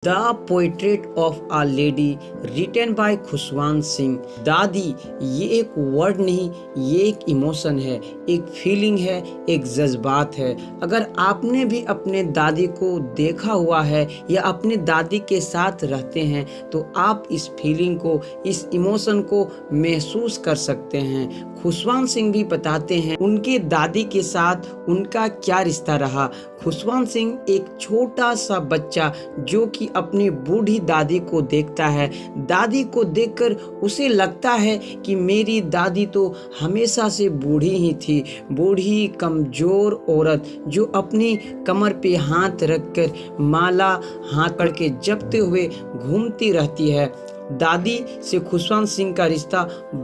The portrait of a lady written by Khushwant Singh. दादी ये एक वर्ड नहीं, ये एक इमोशन है, एक फीलिंग है, एक जज्बात है। अगर आपने भी अपने दादी को देखा हुआ है या अपने दादी के साथ रहते हैं तो आप इस फीलिंग को, इस इमोशन को महसूस कर सकते हैं। खुशवंत सिंह भी बताते हैं उनके दादी के साथ उनका क्या रिश्ता रहा। खुशवंत सिंह एक छोटा सा बच्चा जो कि अपनी बूढ़ी दादी को देखता है। दादी को देखकर उसे लगता है कि मेरी दादी तो हमेशा से बूढ़ी ही थी, बूढ़ी कमजोर औरत जो अपनी कमर पे हाथ रखकर माला हाथ पकड़ के जपते हुए घूमती रहती है। दादी से खुशवंत सिंह का रिश्ता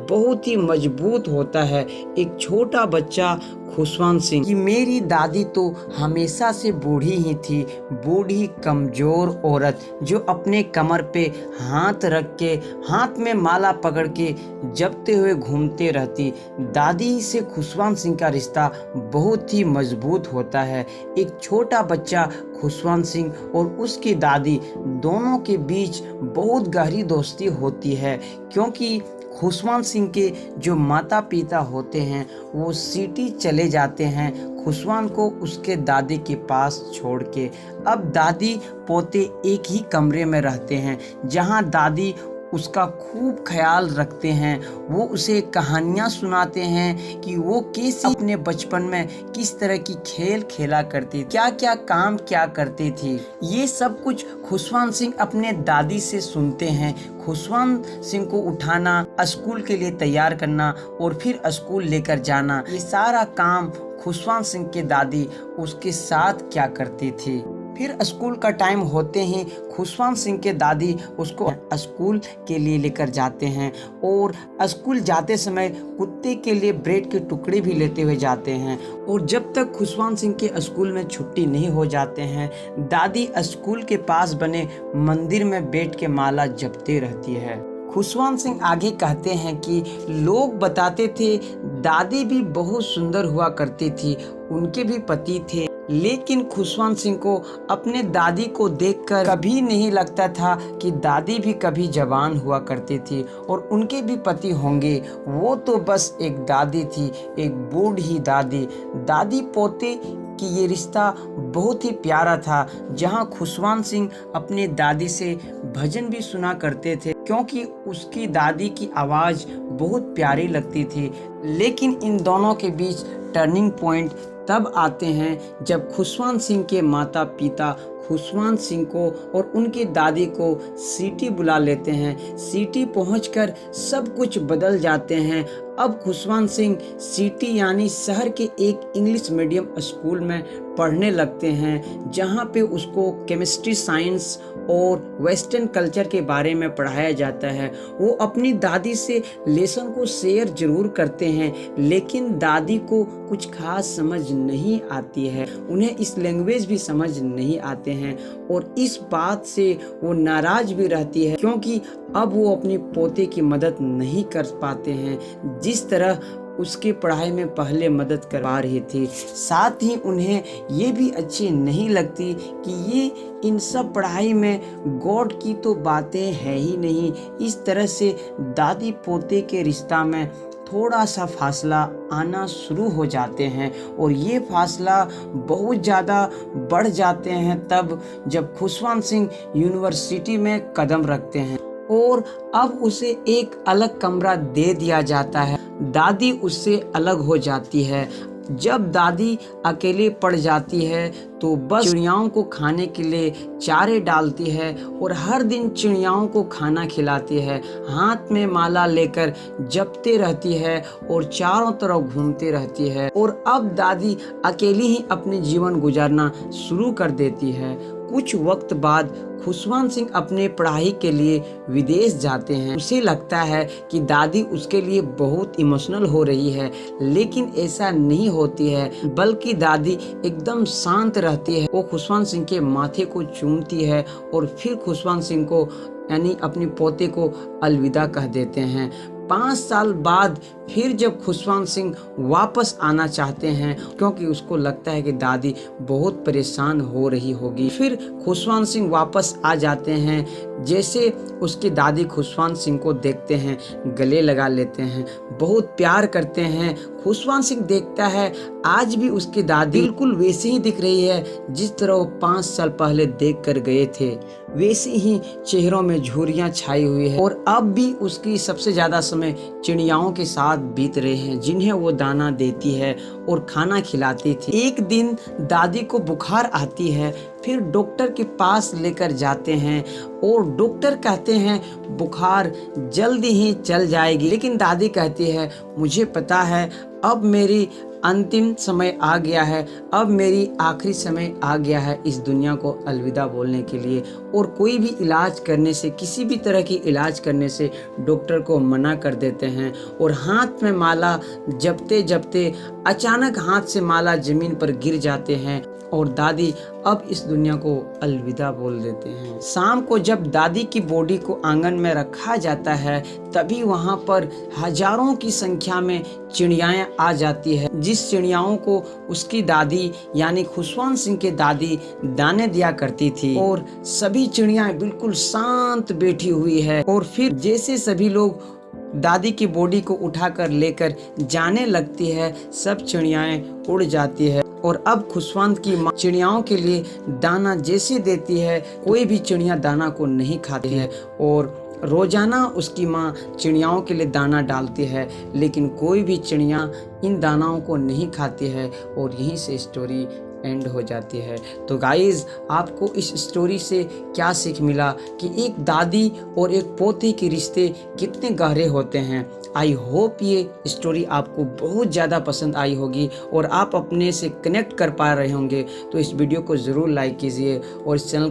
बहुत ही मजबूत होता है। एक छोटा बच्चा खुशवंत सिंह कि मेरी दादी तो हमेशा से बूढ़ी ही थी, बूढ़ी कमजोर औरत जो अपने कमर पे हाथ रख के हाथ में माला पकड़ के जपते हुए घूमते रहती। दादी से खुशवंत सिंह का रिश्ता बहुत ही मजबूत होता है। एक छोटा बच्चा खुशवंत सिंह और उसकी दादी दोनों के बीच बहुत गहरी दोस्ती होती है, क्योंकि खुशवंत सिंह के जो माता पिता होते हैं वो सिटी चले जाते हैं खुशवंत को उसके दादी के पास छोड़ के। अब दादी पोते एक ही कमरे में रहते हैं जहां दादी उसका खूब ख्याल रखते हैं। वो उसे कहानियाँ सुनाते हैं कि वो कैसे अपने बचपन में किस तरह की खेल खेला करती, क्या क्या काम क्या करती थी। ये सब कुछ खुशवंत सिंह अपने दादी से सुनते हैं। खुशवंत सिंह को उठाना, स्कूल के लिए तैयार करना और फिर स्कूल लेकर जाना, ये सारा काम खुशवंत सिंह के दादी उसके साथ क्या करती थी। फिर स्कूल का टाइम होते ही खुशवंत सिंह के दादी उसको स्कूल के लिए लेकर जाते हैं और स्कूल जाते समय कुत्ते के लिए ब्रेड के टुकड़े भी लेते हुए जाते हैं। और जब तक खुशवंत सिंह के स्कूल में छुट्टी नहीं हो जाते हैं, दादी स्कूल के पास बने मंदिर में बैठ के माला जपते रहती है। खुशवंत सिंह आगे कहते हैं कि लोग बताते थे दादी भी बहुत सुंदर हुआ करती थी, उनके भी पति थे, लेकिन खुशवंत सिंह को अपने दादी को देखकर कभी नहीं लगता था कि दादी भी कभी जवान हुआ करती थी और उनके भी पति होंगे। वो तो बस एक दादी थी, एक बूढ़ी दादी। दादी पोते कि ये रिश्ता बहुत ही प्यारा था, जहां खुशवंत सिंह अपने दादी से भजन भी सुना करते थे क्योंकि उसकी दादी की आवाज़ बहुत प्यारी लगती थी। लेकिन इन दोनों के बीच टर्निंग पॉइंट तब आते हैं जब खुशवंत सिंह के माता पिता खुशवंत सिंह को और उनकी दादी को सिटी बुला लेते हैं। सिटी पहुंचकर सब कुछ बदल जाते हैं। अब खुशवंत सिंह सिटी यानी शहर के एक इंग्लिश मीडियम स्कूल में पढ़ने लगते हैं, जहां पे उसको केमिस्ट्री, साइंस और वेस्टर्न कल्चर के बारे में पढ़ाया जाता है। वो अपनी दादी से लेसन को शेयर जरूर करते हैं, लेकिन दादी को कुछ खास समझ नहीं आती है, उन्हें इस लैंग्वेज भी समझ नहीं आते हैं और इस बात से वो नाराज भी रहती है क्योंकि अब वो अपनी पोते की मदद नहीं कर पाते हैं जिस तरह उसकी पढ़ाई में पहले मदद करवा रही थी। साथ ही उन्हें ये भी अच्छी नहीं लगती कि ये इन सब पढ़ाई में गॉड की तो बातें है ही नहीं। इस तरह से दादी पोते के रिश्ता में थोड़ा सा फासला आना शुरू हो जाते हैं और ये फासला बहुत ज़्यादा बढ़ जाते हैं तब जब खुशवंत सिंह यूनिवर्सिटी में कदम रखते हैं और अब उसे एक अलग कमरा दे दिया जाता है। दादी उससे अलग हो जाती है। जब दादी अकेले पड़ जाती है तो बस चिड़ियाओं को खाने के लिए चारे डालती है और हर दिन चिड़ियाओं को खाना खिलाती है, हाथ में माला लेकर जपते रहती है और चारों तरफ घूमती रहती है। और अब दादी अकेली ही अपने जीवन गुजारना शुरू कर देती है। कुछ वक्त बाद खुशवंत सिंह अपने पढ़ाई के लिए विदेश जाते हैं। उसे लगता है कि दादी उसके लिए बहुत इमोशनल हो रही है, लेकिन ऐसा नहीं होती है, बल्कि दादी एकदम शांत रहती है। वो खुशवंत सिंह के माथे को चूमती है और फिर खुशवंत सिंह को यानी अपने पोते को अलविदा कह देते हैं। 5 साल बाद फिर जब खुशवंत सिंह वापस आना चाहते हैं, क्योंकि उसको लगता है कि दादी बहुत परेशान हो रही होगी, फिर खुशवंत सिंह वापस आ जाते हैं। जैसे उसकी दादी खुशवंत सिंह को देखते हैं, गले लगा लेते हैं, बहुत प्यार करते हैं। खुशवंत सिंह देखता है आज भी उसकी दादी बिल्कुल वैसी ही दिख रही है जिस तरह वो 5 साल पहले देख कर गए थे, वैसी ही चेहरों में झुर्रियां छाई हुई है और अब भी उसकी सबसे ज्यादा समय चिड़ियाओं के साथ बीत रहे हैं, जिन्हें वो दाना देती है और खाना खिलाती थी। एक दिन दादी को बुखार आती है, फिर डॉक्टर के पास लेकर जाते हैं और डॉक्टर कहते हैं बुखार जल्दी ही चल जाएगी, लेकिन दादी कहती है मुझे पता है अब मेरी अंतिम समय आ गया है, अब मेरी आखिरी समय आ गया है इस दुनिया को अलविदा बोलने के लिए। और कोई भी इलाज करने से, किसी भी तरह की इलाज करने से डॉक्टर को मना कर देते हैं और हाथ में माला जपते जपते अचानक हाथ से माला जमीन पर गिर जाते हैं और दादी अब इस दुनिया को अलविदा बोल देते हैं। शाम को जब दादी की बॉडी को आंगन में रखा जाता है, तभी वहां पर हजारों की संख्या में चिड़ियाएं आ जाती है, जिस चिड़ियाओं को उसकी दादी यानी खुशवंत सिंह की दादी दाने दिया करती थी। और सभी चिड़ियाएं बिल्कुल शांत बैठी हुई है और फिर जैसे सभी लोग दादी की बॉडी को उठाकर लेकर जाने लगती है, सब चिड़ियाएं उड़ जाती है। और अब खुशवंत की माँ चिड़ियाओं के लिए दाना जैसे देती है, कोई भी चिड़िया दाना को नहीं खाती है और रोजाना उसकी माँ चिड़ियाओं के लिए दाना डालती है, लेकिन कोई भी चिड़िया इन दानाओं को नहीं खाती है और यहीं से स्टोरी एंड हो जाती है। तो गाइज, आपको इस स्टोरी से क्या सीख मिला कि एक दादी और एक पोते के रिश्ते कितने गहरे होते हैं। आई होप ये स्टोरी आपको बहुत ज़्यादा पसंद आई होगी और आप अपने से कनेक्ट कर पा रहे होंगे। तो इस वीडियो को ज़रूर लाइक कीजिए और इस चैनल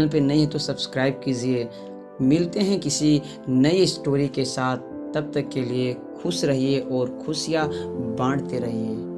पे नई है तो सब्सक्राइब कीजिए। मिलते हैं किसी नई स्टोरी के साथ, तब तक के लिए खुश रहिए और खुशियाँ बांटते रहिए।